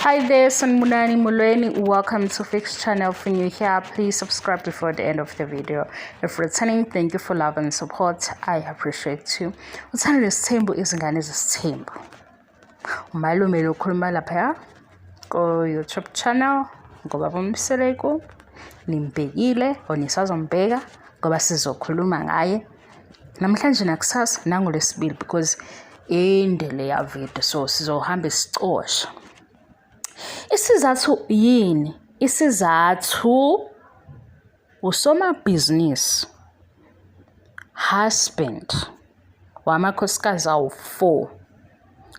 Hi there, Sanmunani Mulweni. Welcome to Fix Channel. If you're new here, please subscribe before the end of the video. If returning, thank you for love and support. I appreciate you. Uthando Nesthembu Izingane Zesthembu. Umalume lokhuluma lapha ko YouTube channel ngoba Mseleku nimbekile onisazombeka ngoba sizokhuluma ngaye namhlanje nakusasa nangolesibili because indele ya video so sizohamba isicosha. Isizathu yini? Isizathu usomabhizinisi husband wamakhosikazi awu-4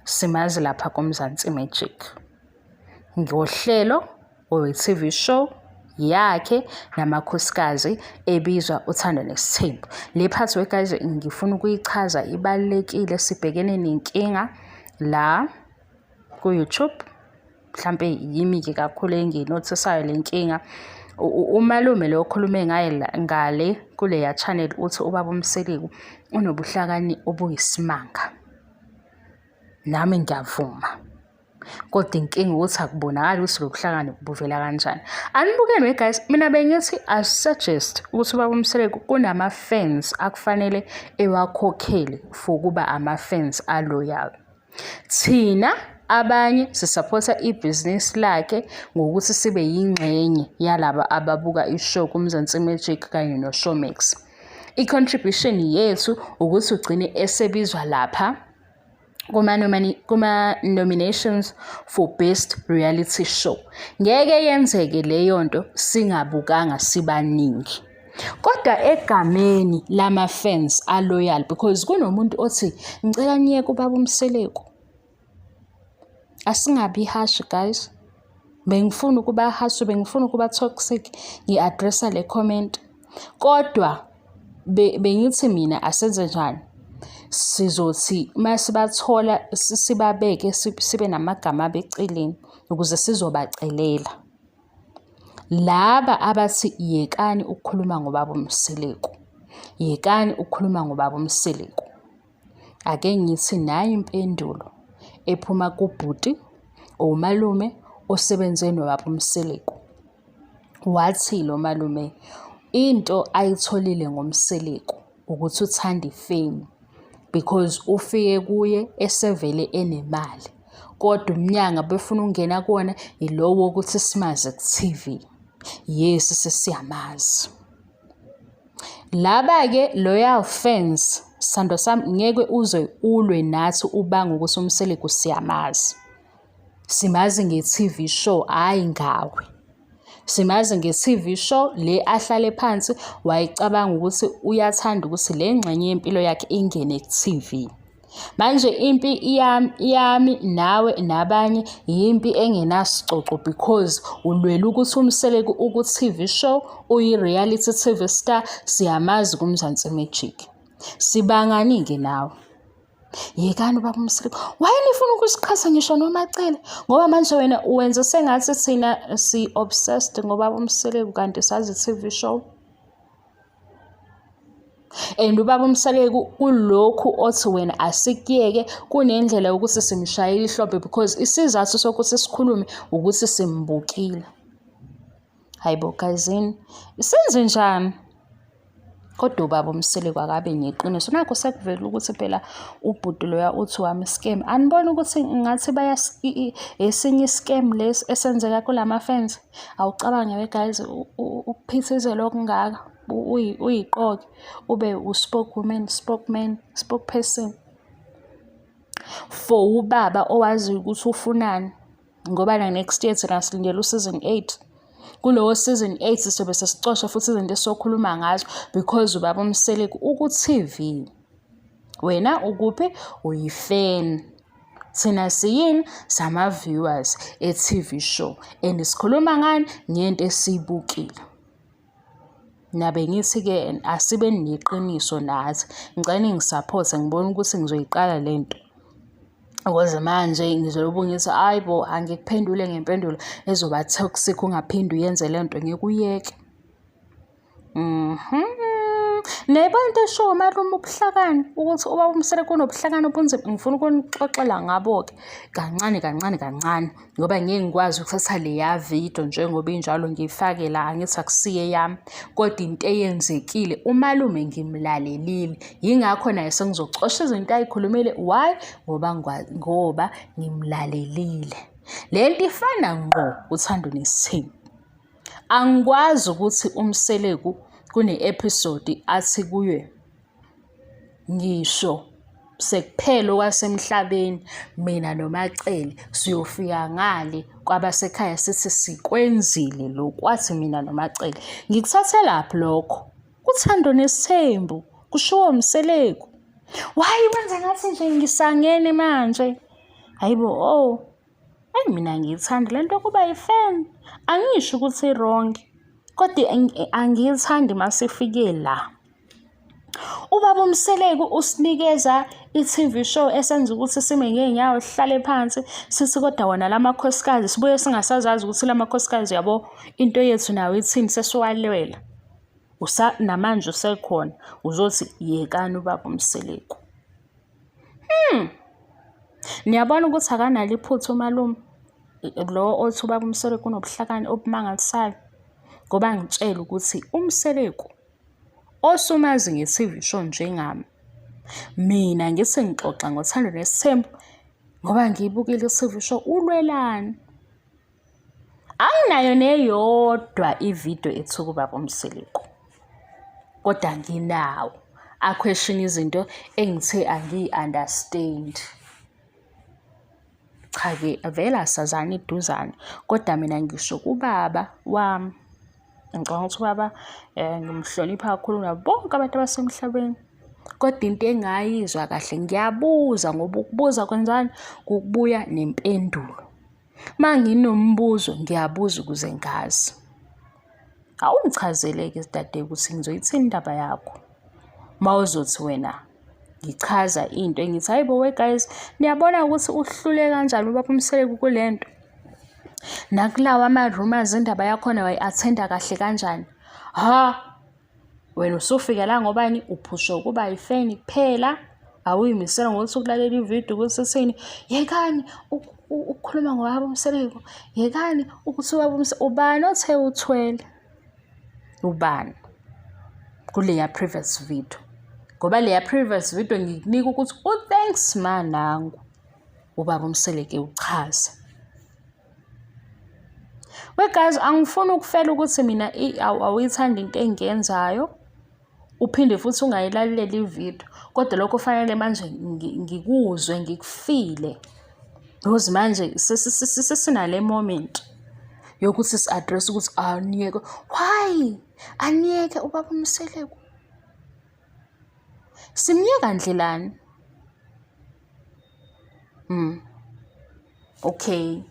simazi lapha koMzansi Magic ngohlelo owe-TV show yakhe namakhosikazi ebizwa Uthando Nesthembu. Le part we guys ngifuna ukuyichaza ibalekile sibhekene nenkinga la ku YouTube. Mhlambe yimi-ke kakhulu enginotisayo lenkinga. Umalume lo okhulume ngaye ngale kule ya channel uthi ubaba Mseleku unobuhlakani obuyisimanga. Nami ngiyavuma. Kodwa inkinga ukuthi akubonakala ukuthi lobuhlakani buvela kanjani. Anibukeni guys, mina bengithi suggest ukuthi ubaba Mseleku kunama fans akufanele ewakhokhele for kuba ama fans aloyal. Thina abanye sisupporta ibusiness lakhe ngokuthi sibe yingxenye yalaba ababuka ishow kuMzansi Magic kanye noShowmax. I-contribution yethu ukuthi ugcine esebizwa lapha kuma nominations for best reality show. Ngeke yenzeke leyo nto singabukanga sibaningi. Kodwa egameni lama fans aloyal because kunomuntu othi ngicela ngiyeke ubaba Mseleku. Asingabi harsh guys. Bengifuna ukuba harsh, bengifuna ukuba toxic, ngi-addressa le comment. Kodwa bengithi mina asenze njani? Sizothi masibathola sibabeke sibe namagama abeceleni ukuze sizobacelela. Laba abathi yekani ukukhuluma ngobaba Mseleku. Yekani ukukhuluma ngobaba Mseleku. Ake ngithi nayo impendulo ephuma kubhuti umalume osebenze nobaba Mseleku. Wathi lo malume into ayitholile ngomseleku ukuthi uthanda ifame because ufike kuye esevele enemali. Kodwa umnyanga befuna ungena kuona ilowo ukuthi simaze ku-TV. Yes sesiyamazi. Laba ke loyal fans sando sami ngeke uze ulwe nathi ubanga ukuthi uMseleku siyamazi. Simazi nge-TV show hayi ngawe. Simazi nge-TV show le ahlale phansi wayicabanga ukuthi uyathanda ukuthi le ngxenye yempilo yakhe ingene ku-TV. Manje impi yami nawe nabanye yimpi engenasicoco because ulwela ukuthi uMseleku uku-TV show uyi-reality TV star siyamazi kuMzansi Magic. Sibangani-ke nawe? Yekani ubaba Mseleku. Wayenifuna ukusiqhatha ngisho nomacele ngoba manje wena uwenza sengathi thina si-obsessed ngobaba Mseleku kanti sazi TV show. And ubaba Mseleku kulokhu othi wena asikuyeke kunendlela ukuthi simshayile ihlombe because isizathu sokuthi sikhulume ukuthi simbukile. Hayibo guysini, isenze njani? Kodwa ubaba Mseleku akabe neqiniso. Nakho sekuvela ukuthi phela ubhuti loya uthi wami scam. Anibona ukuthi ngathi baya esinye scam lesi esenzeka kulama fans. Awucabange we guys ukuphithizela okungaka uyiqoke ube uspokeswoman, spokesperson for ubaba owazi ukuthi ufunani ngoba na next year thina silindele season 8. Kulowo season 8 sizobe sesicosha futhi izinto esokhuluma ngazo because ubaba Mseleku uku-TV. Wena ukuphi? Uyifan. Thina siyini? Sama viewers e-TV show and sikhuluma ngani? Ngento esiyibukile. Nabe ngithi ke asibe neqiniso nathi. Ngicela ngisupport ngibona ukuthi ngizoyiqala lento. Ukuze manje ngizobe ngithi hayibo angikuphendule ngempendulo ezoba toxic ungaphindi uyenze lento ngikuyeke. Nayibona into esho umalume ubuhlakani ukuthi ubaba uMseleku unobuhlakani obunzima. Ngifuna ukunixoxela ngabo-ke kancane ngoba ngeke ngikwazi ukuthatha leya video njengoba injalo ngiyifake la, angithi akusiye yami, kodwa into eyenzekile umalume ngimlalelile, yingakho naye sengizocosha izinto ayikhulumile. Why? Ngoba ngimlalelile. Lento ifana ngqo Uthando Nesthembu. Angikwazi ukuthi uMseleku kune-episode athi kuye ngisho sekuphela okwasemhlabeni mina noMacele siyofika ngale kwabasekhaya sithi sikwenzile lokwathi mina noMacele. Ngikuthathe laphi lokho? Uthando Nesthembu kushiwo Mseleku. Why wenze ngathi nje ngisangene manje? Hayibo, mina ngiyithanda lento kuba yifan. Angisho ukuthi wrong, kodwa angiyithandi masifike la. Ubaba uMseleku usinikeza i-TV show esenza ukuthi sime ngeenyawo sihlale phansi sithi kodwa wona lamakhosikazi sibuye singasazazi ukuthi lamakhosikazi yabo into yethu nawo ithini sesiwalwela. Namanje usekhona uzothi yekani ubaba uMseleku. Niyabona ukuthi akanalo iphutha umalume lo othi ubaba uMseleku unobuhlakani obumangalisayo, ngoba ngitshela ukuthi uMseleku osumazi nge-TV show njengami, mina ngithi ngixoxa ngoThando Nesthembu ngoba ngiyibukile i-TV show ulwelani. Anginayo neyodwa ividiyo ethuka ubaba uMseleku, kodwa nginawo question izinto engithe angiyi-understand. Cha-ke vele asazani iduzane, kodwa mina ngisho kubaba wami, ngicabanga ukuthi ubaba ngimhlonipha kakhulu nabo bonke abantu abasemhlabeni, kodwa into engayizwa kahle ngiyabuza, ngoba ukubuza kwenzani kukubuya nempendulo. Uma nginombuzo ngiyabuza ukuze ngazi. Awungichazele-ke dadewethu ukuthi ngizoyithini indaba yakho. Uma uzothi wena ngichaza into engithi hayibo guys, niyabona ukuthi uhlule kanjani ubaba uMseleku kule nto, nakulawa ama-rumors indaba yakhona wayi-athenda kahle kanjani. Wena usufika la ngobani uphusha ukuba yifeni kuphela, awuyimisela ngokuthi ukulalela ividiyo ukuthi sithini. Yekani ukukhuluma ngobaba uMseleku, yekani ukuthi ubaba uMseleku. Ubani othe uthwele? Ubani kuleya previous video? Ngoba leya previous video ngikunika ukuthi thanks man nangu ubaba uMseleku uchaza. Guys, angifuni ukufela ukuthi mina awuyithanda into engiyenzayo uphinde futhi ungayilaleli ividiyo, kodwa lokho fanele manje ngikuzwe ngikufile, because manje sesinale moment yokuthi si-address ukuthi aniyeke. Why aniyeke ubaba uMseleku? Simyeka ndlelani? Okay,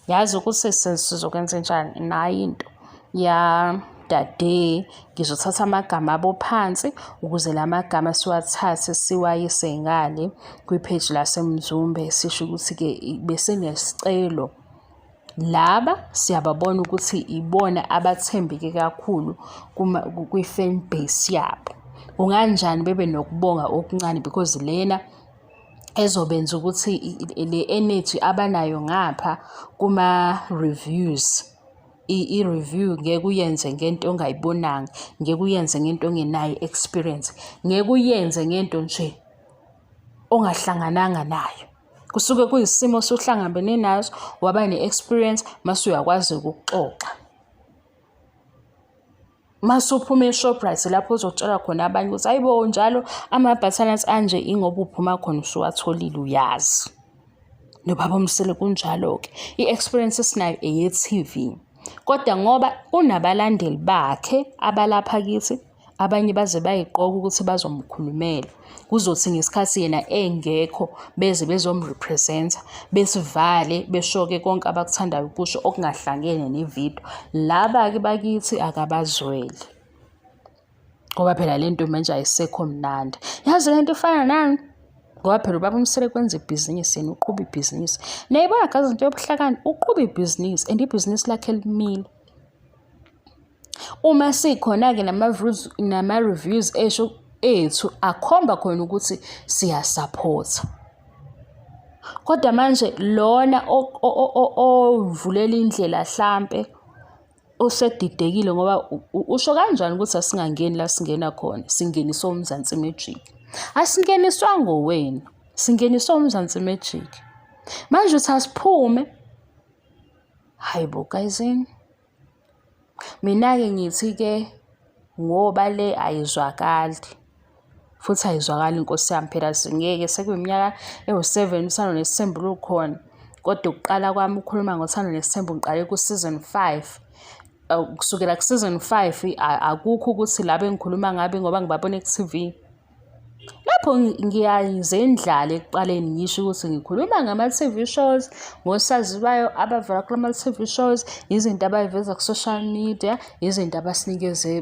yazi ukuthi sizokwenza njani nayo into ya dade. Ngizothatha amagama abo phansi ukuze la magama siwathathe siwayise ngale kwi-page laseMzumbe, sisho ukuthi-ke besinesicelo laba siyababona ukuthi ibona abathembeke kakhulu kwi-fan base yabo. Kunganjani bebe nokubonga okuncane, because lena ezobenza ukuthi le energy abanayo ngapha kuma-reviews, i-review ngeke uyenze ngento ongayibonanga, ngeke uyenze ngento ongenayo experience, ngeke uyenze ngento nje ongahlangananga nayo. Kusuke kuyisimo sohlangabene naso waba ne-experience mase uyakwazi ukuxoxa. Masuphuma eShoprite lapho uzotshela khona abanye ukuthi hayibo njalo ama-buttoners anje ingoba uphuma khona usuwatholile uyazi. Nobaba uMseleku kunjalo-ke i-experience esinayo eye-TV, kodwa ngoba unabalandeli bakhe abalapha kithi, abanye baze bayiqoka ukuthi bazomkhulumela, kuzothi ngesikhathi yena engekho beze bezomrepresenta, besivale beshoke konke abakuthandayo ukusho okungahlangene nevidiyo. Laba-ke bakithi akabazwele, ngoba phela lento manje ayisekho mnandi. Yazi lento ifana nani? Ngoba phela ubaba uMseleku wenza ibhizinisi, yena uqhuba ibhizinisi. Nayibona gazi into yobuhlakani, uqhuba ibhizinisi and ibhizinisi lakhe limile. Uma sikhona-ke nama-reviews ethu akhomba khona ukuthi siyasapotha. Kodwa manje lona ovulela indlela hlampe usedidekile ngoba usho kanjani ukuthi asingangeni la singena khona, singeniswa uMzansi Magic? Asingeniswa ngowena, singeniswa uMzansi Magic. Manje uthi asiphume. Hayibo guysini. Mina-ke ngithi-ke ngoba le ayizwakali. Futhi ayizwakali inkosi yami phela singeke sekuyiminyaka ewu7 Uthando Nesthembu lukhona. Kodwa ukuqala kwami ukukhuluma ngoThando Nesthembu ngiqale ku-season 5. Kusukela ku-season 5 akukho ukuthi la bengikhuluma ngabe ngoba ngibabone ku-TV. Lapho ngiyayizendlala ekuqaleni ngisho ukuthi ngikhuluma ngama-TV shows, ngosaziwayo abavela kulama-TV shows, izinto abayiveza ku-social media, izinto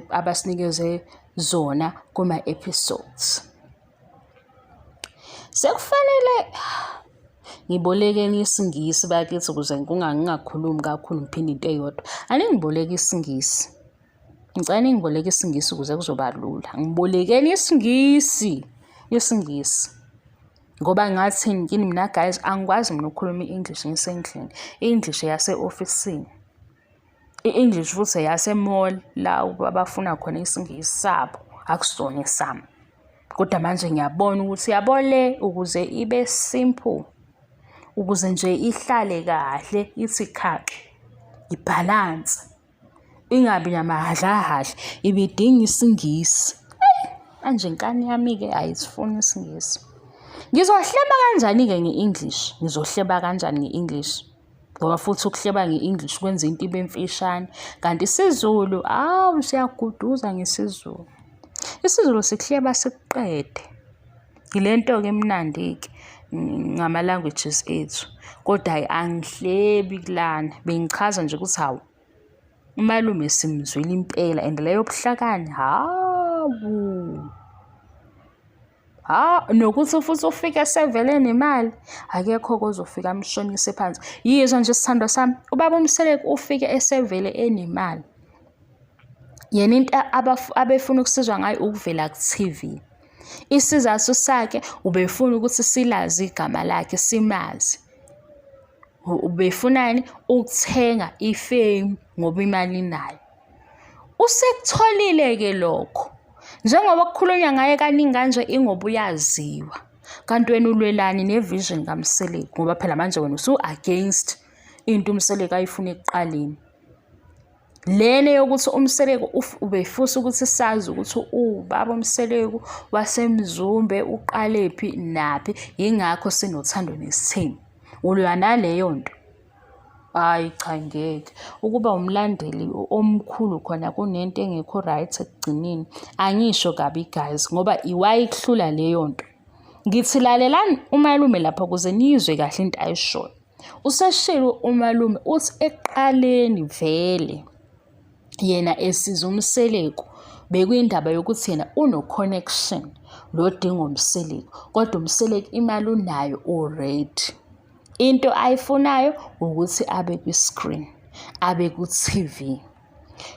abasinikeze zona kuma-episodes. Sekufanele ngibolekeni isingisi bakithi ukuze ngingakhulumi kakhulu ngiphinde into eyodwa. Aningiboleke isingisi. Ngicela ningiboleke isingisi ukuze kuzoba lula. Ngibolekeni isingisi. Ngoba ngathi kini mina guys angikwazi mina ukukhuluma i-English ngisendlini. I-English yase-officeini. I-English futhi yase-mall la abafuna khona isingisi sabo akusona esami. Kodwa manje ngiyabona ukuthi yabole ukuze ibe simple. Ukuze nje ihlale kahle ithi khaqe. Ibalance. Ingabi namahadlahadla ibidinga isingisi. Manje inkani yami-ke ayisifuni isingisi. Ngizohleba kanjani-ke nge-English? Ngizohleba kanjani nge-English? Ngoba futhi ukuhleba nge-English kwenza into ibe mfishane. Kanti isiZulu, siyaguduza ngesizulu. IsiZulu sikuhleba sikuqede. Yilento-ke emnandi-ke ngama-languages ethu. Kodwa hayi angihlebi kulana. Bengichaza nje ukuthi hawu. Umalume simzwile impela and leyo buhlakani hawu. Nokuthi futhi ufike sevele nemali akekho kozofika amshonise phansi. Yizwa nje isithando sami, ubaba uMseleku ufike esevele enemali. Yena into abefuna ukusizwa ngayo ukuvela ku-TV. Isizathu sakhe ubefuna ukuthi silazi igama lakhe simazi. Ubefunani ukuthenga ifame ngoba imali nayo. Usekutholile-ke lokho. Njengoba kukhulunywa ngaye kaningi kanje ingoba uyaziwa. Kanti wena ulwelani nevision kaMseleku ngoba phela manje wena usu-against into uMseleku ayifuna ekuqaleni. Lena yokuthi uMseleku ubefusa ukuthi sazi ukuthi ubaba uMseleku wasemzumbe uqalephi naphi ingakho sinothando nesithembu. Ulwa naleyo nto. Hayi cha ngeke. Ukuba umlandeli omkhulu khona kunento engekho right ekugcineni. Angisho kabi guys ngoba iwayikuhlula leyo nto. Ngithi lalelani umalume lapha ukuze nizwe kahle into ayishoyo. Useshilo umalume uthi eqaleni vele yena esiza uMseleku bekuyindaba yokuthi yena uno connection lodinga uMseleku. Kodwa uMseleku imali unayo already. Into ayifunayo ukuthi abe kwi-screen, abe ku-TV.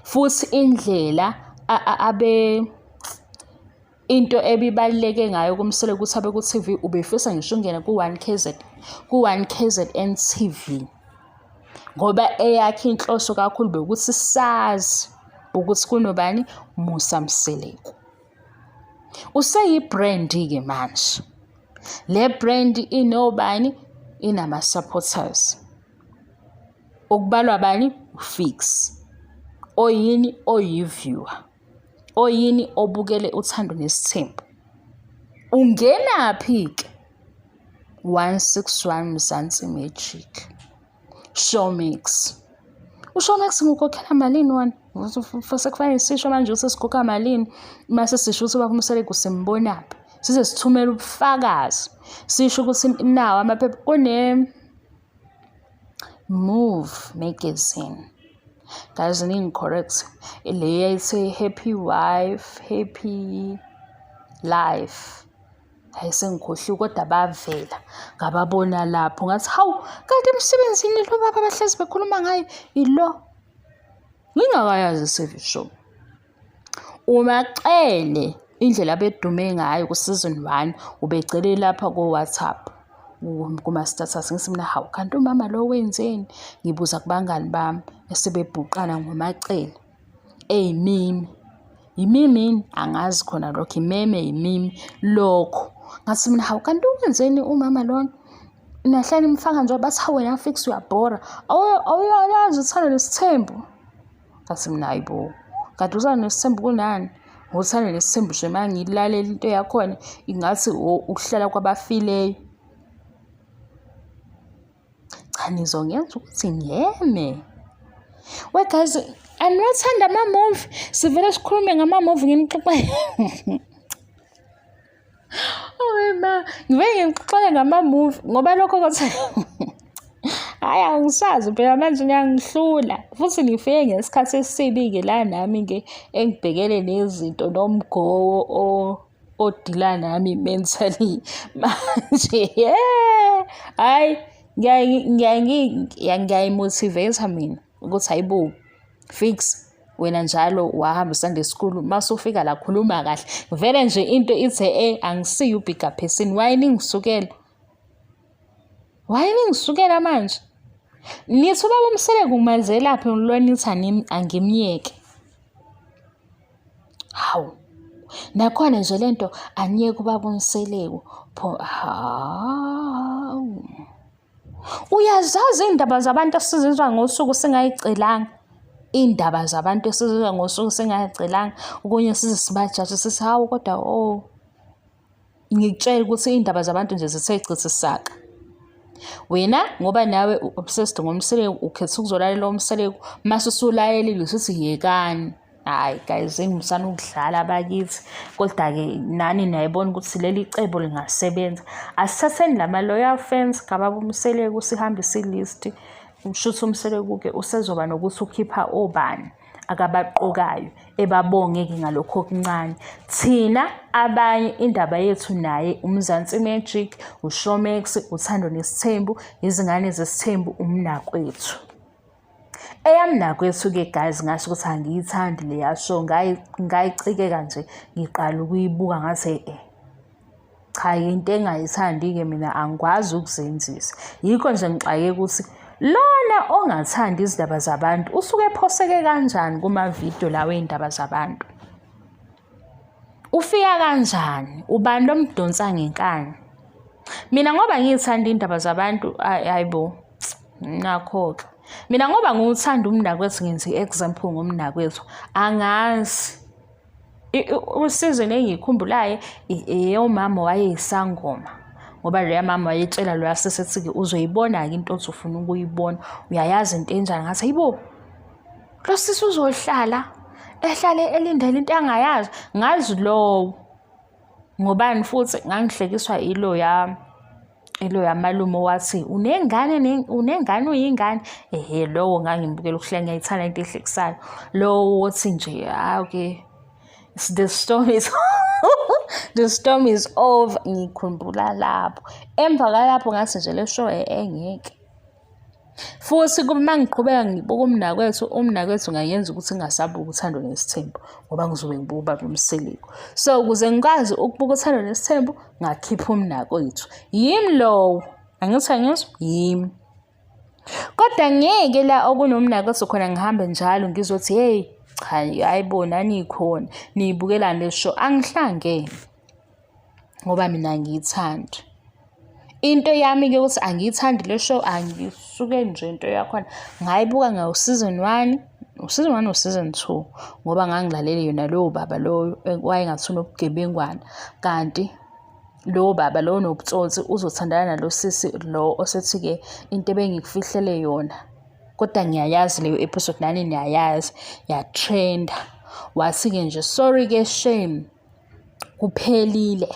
Futhi indlela into ebibaluleke ngayo kuMseleku ukuthi abe ku-TV ubefisa ngisho ungena ku-1KZN TV. Ngoba eyakhe inhloso kakhulu bekuthi sazi ukuthi kunobani Musa Mseleku. Useyibrand-ke manje. Le brand inobani inama-supporters. Okubalwa bani? Fix. Oyini oyi-viewer. Oyini obukele uthando nesithembu. Ungenaphi-ke? 161 Mzansi Magic. Showmax. uShowmax ngikhokhela malini wona? Sekufanele sisho manje ukuthi sikhokha malini mase sisho ukuthi ubaba uMseleku simbonaphi. Size sithumela ubufakazi. Sisho ukuthi nawo amaphepha kune Move magazine. Guys, incorrect. Le yayithi happy wife, happy life. Hayi sengikhohliwe kodwa bavela ngababona lapho ngathi hawu kanti emsebenzini lo baba bahlezi bekhuluma ngayo ilo ngingakayazi i-service show. Umaxele indlela bedume ngayo ku-season 1 ubegcele lapha ko-WhatsApp kuma-status ngithi mina hawu kanti umama lo wenzeni, ngibuza kubangani bami esebebhuqana ngoMaxele eyimimi. Yimimi angazi khona lokho, imeme yimimi lokho. Ngathi mina hawu kanti wenzeni umama lona, nahlani imfaka nje bathi hawu wena fix uyabhora, awuyazi Uthando Nesthembu. Ngathi mina hayibo, kanti Uthando Nesthembu kunani? Uthando Nesthembu nje uma ngilalela into yakhona ingathi ukuhlala kwabafileyo. Cha, nizongenza ukuthi ngiyeme. We guys, anothanda ama-movie, sivele sikhulume ngama-movie nginixoxele. Oh ma, ngivele ngixoxele ngama-movie ngoba lokho kwathi hayi angisazi phela manje ngiyangihlula futhi ngifike ngesikhathi esibi-ke la nami-ke engibhekele nezinto nomgowo odila nami mentally manje hayi ngiyayimotivate mina ukuthi hayibo fix wena njalo wahamba Sunday school masufika la khuluma kahle vele nje into ithi angisiyo bigger person. Why ningisukela manje nithi ubaba Mseleku manje lapha ngilona nithi angimyeke. Hawu nakhona nje lento anyeke ubaba Mseleku pho hawu uyazazi indaba zabantu esizizwa ngosuku singayicelanga, indaba zabantu esizizwa ngosuku singayicelanga okunye size sibajaji sithi hawu kodwa ngikutshela ukuthi indaba zabantu nje zisechitha isaka. Wena ngoba nawe obsessed ngoMseleku ukhetha ukuzolalela uMseleku mase usulayelile usithi yekani. Hayi guys, ngisana ukudlala bakithi kodwa-ke nani niyayibona ukuthi leli cebo lingasebenza. Asithatheni lama loyal fans kababa uMseleku sihambise ilist. Ushuthi uMseleku-ke usezoba nokuthi ukhipha obani akabaqokayo ebabonge-ke ngalokho okuncane. Thina abanye indaba yethu naye uMzansi Magic, uShowmax, Uthando Nesthembu, Izingane Zesthembu, umnakwethu. Eyamnakwethu-ke guys ngasho ukuthi angiyithandi leya show, ngayicikeka nje ngiqala ukuyibuka ngathi cha into engayithandi-ke mina angikwazi ukuzenzisa. Yikho nje ngixake ukuthi lona ongathandi izindaba zabantu usuke ephoseke kanjani kuma-video lawo ey'ndaba zabantu. Ufika kanjani? Ubani lomdonsa ngenkani? Mina ngoba ngiyithanda iy'ndaba zabantu hayibo nakho-ke. Mina ngoba ngiwuthanda umnakwethu ngenza i-example ngomnakwethu angazi. Usizwe engiyikhumbulayo eyomama wayeyisangoma ngoba leya mama wayetshela loya sesethi-ke uzoyibona-ke into othi ufuna ukuyibona, uyayazi into enjani. Ngathi hayibo lo sisi uzohlala ehlale elindele into angayazi. Ngazi lowo ngobani futhi ngangihlekiswa iloya malume wathi unengane uyingane. Lowo ngangimubukela ukuhleka ngiyayithanda into ehlekisayo lowo wothi nje okay the storm is over. Ngikhumbula lapho emva kalapho ngathi nje le show engeke futhi uma ngiqhubeka ngibuka umnakwethu ngayenza ukuthi ngingasabuki Uthando Nesthembu ngoba ngizobe ngibuka ubaba Mseleku. So ukuze ngikwazi ukubuka Uthando Nesthembu ngakhipha umnakwethu yimi lowo angizwa yimi. Kodwa ngeke la okunomnakwethu khona ngihambe njalo ngizothi hey cha ayibona nikhona niyibukela le show. Angihlangene ngoba mina ngiyithanda into yami-ke ukuthi angiyithandi le show, angisuke nje into yakhona ngayibuka ngawo-season 1 no-season 2 ngoba ngangilalele yona lowo baba loyo wayengathi unobugebengwana, kanti lowo baba lowo nobutsotsi uzothandana nalo sisi lo osethi-ke into ebengikufihlele yona. Kodwa ngiyayazi leyo episode nani niyayazi yatrenda. Wathi-ke nje sorry-ke shame kuphelile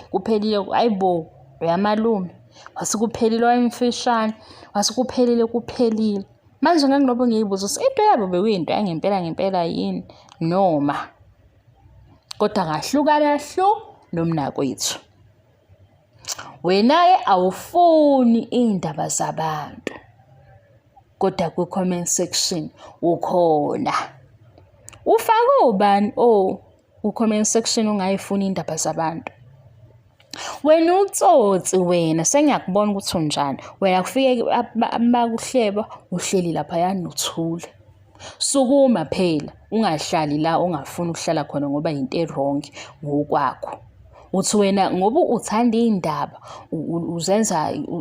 hayibo uyamalume wasi kuphelile wayemfishane wasi kuphelile. Manje ngangilobo ngiyibuza ukuthi into yabo bekuyinto yangempela yini noma. Kodwa ngahlukana nomnakwethu. Wena-ke awufuni iy'ndaba zabantu kodwa ku-comment section ukhona ufake ubani ku-comment section ungayifuni indaba zabantu. Wena utsotsi wena, sengiyakubona ukuthi unjani. Wena kufike bakuhleba uhleli laphayana uthule. Sukuma phela, ungahlali la ongafuni ukuhlala khona ngoba into e-wrong ngokwakho. Uthi wena ngoba uthanda iy'ndaba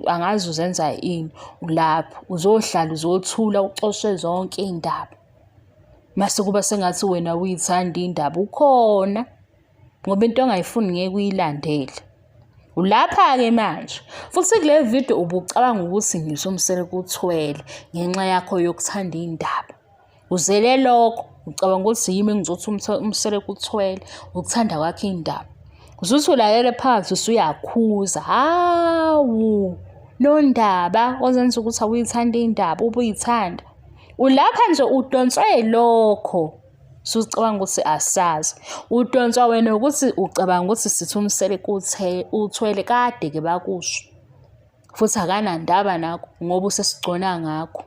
angazi uzenza ini lapho, uzohlala uzothula uxoshe zonke iy'ndaba. Mase kuba sengathi wena uyithanda iy'ndaba ukhona, ngoba into ongayifuni ngeke uyilandele. Ulapha-ke manje futhi kule video ubucabanga ukuthi ngisomseleku uthwele ngenxa yakho yokuthanda iy'ndaba. Uzele lokho ucabanga ukuthi yimi engizothi umseleku uthwele ukuthanda kwakho iy'ndaba. Uzuthi ulalele phansi usuyakhuza, hawu nondaba ozenza ukuthi awuyithanda iy'ndaba ubuyithanda. Ulapha nje udonswe lokho. Sucabanga ukuthi asazi. Udonswa wena ukuthi ucabanga ukuthi sithi umseleku uthwele kade-ke bakusho. Futhi akanandaba nakho ngoba usesigcona ngakho.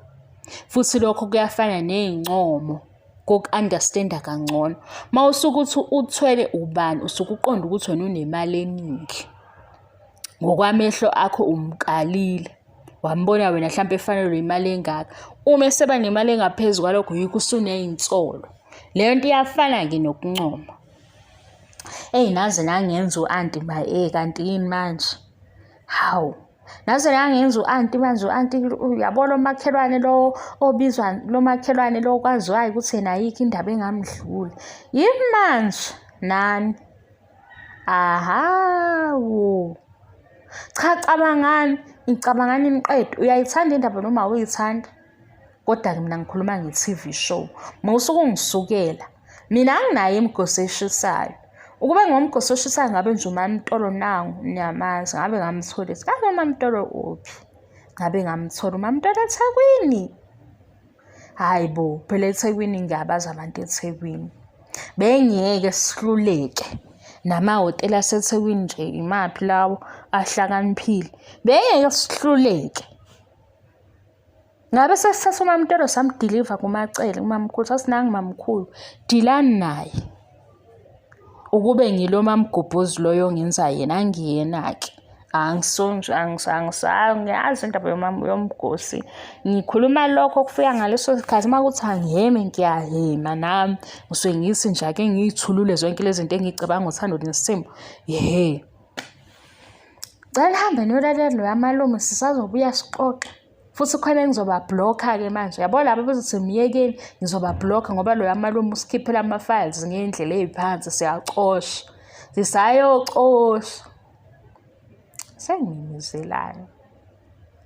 Futhi lokho kuyafana ney'ncomo koku-understand-a kangcono. Uma usuke uthi uthwele ubani usuke uqonda ukuthi wena unemali eningi. Ngokwamehlo akho umkalile. Wambona wena mhlawumbe efanelwe imali engaka. Uma eseba nemali engaphezu kwalokho yikho usuney'nsolo. Leyo nto iyafana-ke nokuncoma. Naze nangenza u-anti kanti yini manje? Hawu. Naze nangenza u-anti manje u-anti uyabo lo makhelwane lo obizwa lo makhelwane lo kwaziwayo ukuthi yena ayikho indaba engamdluli. Yini manje? Nani? Ahawu. Cha cabangani, ngicabangani imqede. Uyayithanda indaba noma awuyithanda? Kodwa-ke mina ngikhuluma nge-TV show. Mawusuke ungisukela. Mina anginayo imigosi eshisayo. Ukube ngomgosi oshisayo ngabe nje uMamtolo nangu niyamazi ngabe ngamthola. Ngabe uMamtolo uphi? Ngabe ngamthola uMamtolo eThekwini. Hayi bo, phela eThekwini ngiyabazi abantu eThekwini. Bengeke sihluleke. Namahhotela aseThekwini nje imaphi lawo ahlakaniphile. Bengeke sihluleke. Ngabe sesithatha uMamtolo samdeliver kumacele kumamkhulu sathi nangu mamkhulu dilani naye. Ukube ngilo mamgobhozi loyo ngenza yena angiyena-ke. Angiyazi indaba yomgosi. Ngikhuluma lokho kufika ngaleso sikhathi uma kuthi angiheme ngiyahema nami. Ngisuke ngithi nje ake ngiy'thulule zonke lezi zinto engicabanga Uthando Nesthembu. Cela nihambe niyolalela lo yamalume sisazobuya sixoxe. Futhi khona ngizoba-block-ke manje. Yabo labo bezothi myekeni ngizoba-block ngoba lo yamalume usikhiphela ama-files ngey'ndlela ey'phansi siyacosha. Sisayocosha. Sengimizelayo.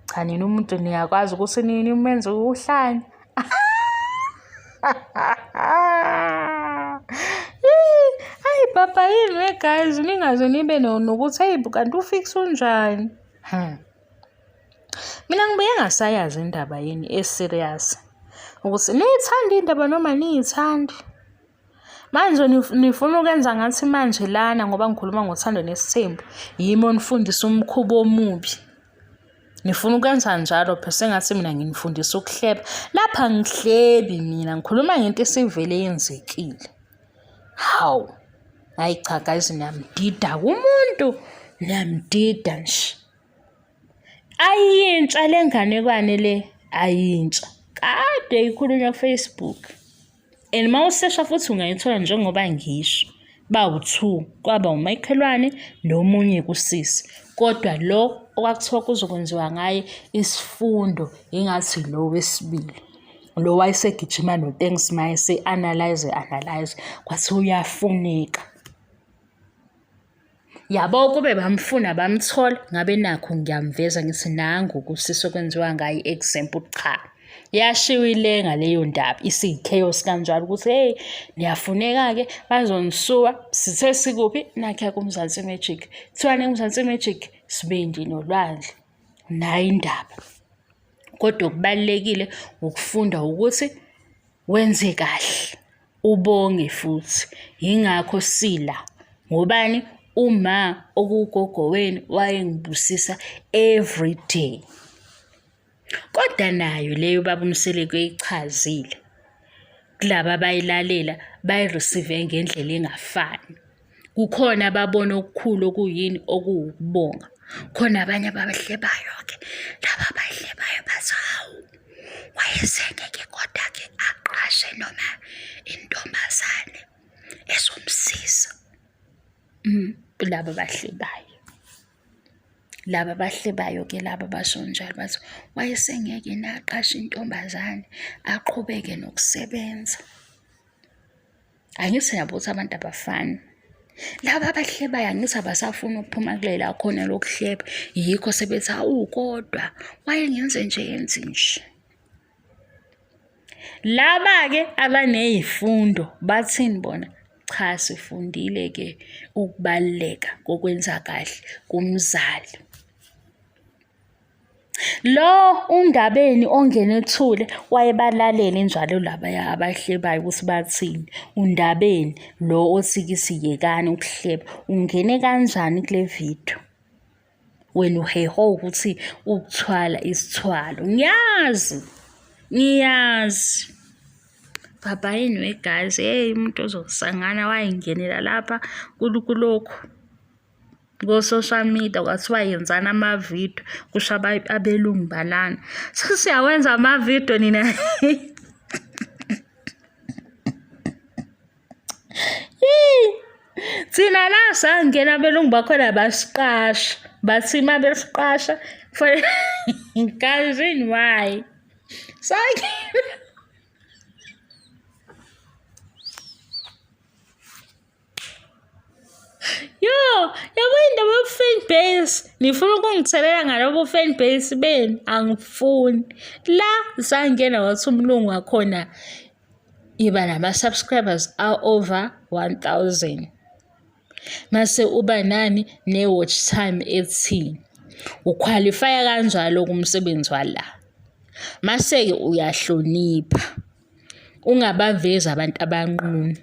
Cha nina umuntu niyakwazi ukuthi nini umenze uhlanya. Hayi papa yini we guys ningaze nibe nokuthi hey kanti ufix unjani. Mina ngibuye ngasayazi indaba yini eserious ukuthi niyithanda indaba noma niyithandi. Manje nifuna ukwenza ngathi manje lana ngoba ngikhuluma ngoThando Nesthembu yimi onifundisa umkhubo omubi. Nifuna ukwenza njalo phela sengathi mina nginifundisa ukuhleba. Lapha ngihlebi mina ngikhuluma ngento esivele yenzekile. Hawu. Hayi cha guys niyamdida kumuntu. Niyamdida nje. Ayintsha lenganekwane le ayintsha. Kade ikhulunywa kuFacebook. And mawusesha futhi ungayithola njengoba ngisho. Bawu2 kwaba umakhelwane nomunye kusisi. Kodwa lo okwakuthiwa kuzokwenziwa ngaye isifundo ingathi lo wesibili. Lo wayesegijima noThanks Maye se-analyze kwathi uyafuneka. Yabo kube bamfuna bamthola ngabe nakho ngiyamveza ngithi nangu kusisi okwenziwa ngaye example cha. Yashiwa ilenga leyo ndaba isichaos kanjalo ukuthi hey niyafuneka-ke bazonisuwa sithe sikuphi nakhe kuMzansi Magic. Kuthiwani kuMzansi Magic sibindi nolwandle nayo indaba. Kodwa okubalekile ukufunda ukuthi wenze kahle ubonge futhi. Yingakho sila ngobani uma okugogo wenu wayengibusisa every day. Kodwa nayo leyo baba Mseleku eyichazile. kulaba bayilalela bayireceive ngendlela engafani. Kukhona ababona okukhulu okuyini okuwukubonga. Khona abanye ababahlebayo-ke, laba abahlebayo bathi hawu, wayesengeke kodwa-ke aqashe noma intombazane ezomsiza. Laba abahlebayo. Laba abahlebayo-ke laba basho njalo bathi wayesengeke naqashe intombazane aqhubeke nokusebenza. Angithi yabo ukuthi abantu abafani. Laba abahlebayo angithi abasafuna ukuphuma kulela khona lokuhleba, yikho sebethi hawu kodwa wayengenze nje yenze nje. Laba-ke abaney'fundo bathini bona? Cha, sifundile-ke ukubaluleka kokwenza kahle kumzali. Lo uNdabeni ongena ethule wayebalalela njalo labaya abahlebayo ukuthi bathini. uNdabeni lo othi siyekane ukuhleba ungene kanjani kule video? Wena uheho ukuthi ukuthwala isithwalo. Ngiyazi. Baba anyway guys, umuntu ozokusangana wayengenela lapha kulokhu ngo-social media kwathiwa yenzana amavidiyo kusho abelungu banana. Siyawenza amavidiyo nina. Thina la sangena abelungu bakhona basiqasha bathi uma besiqasha for cousin why yabo indaba yobu-fan base, nifuna ukungithelela ngalobo fan base beni? Angifuni. La sangena wathi umlungu wakhona iba nama-subscribers over 1,000. Mase uba nani ne-watch time ethini. Uqualifya kanjalo kumsebenzi wala. Mase-ke uyahlonipha. Ungabavezi abantu abanqunu.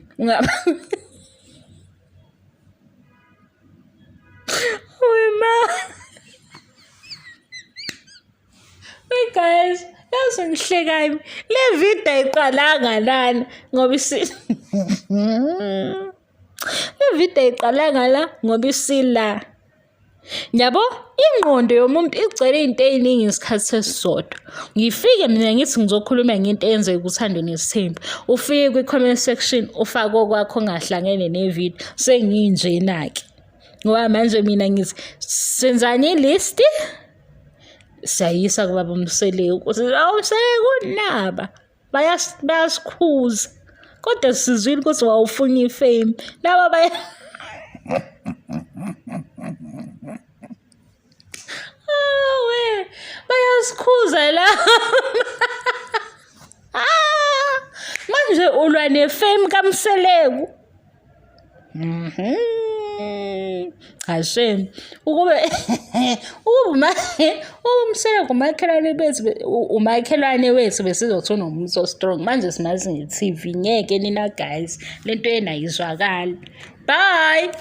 Hey guys, yazi ngihleka yimi. Le video ayiqalanga lana ngoba le video ayiqalanga la ngoba isila. Yabo ingqondo yomuntu igcwele izinto eziningi isikhathi esisodwa. Ngifike mina ngithi ngizokhuluma ngento eyenzeka kuThando Nesthembu. Ufike kwi-comment section ufake okwakho ongahlangene nevideo senginjena-ke. Ngoba manje mina ngithi senzani ilist? Siyayisa kubaba Mseleku ukuthi Mseleku naba bayasikhuza. Kodwa sizwile ukuthi wawufuna ifame. Laba bayasikhuza la. Manje ulwa nefame kaMseleku. Hashem ukube Mseleku umakhelwane wethu besizothona umuntu so strong. Manje simazi nge-TV ngeke nina guys lento yena izwakala. Bye.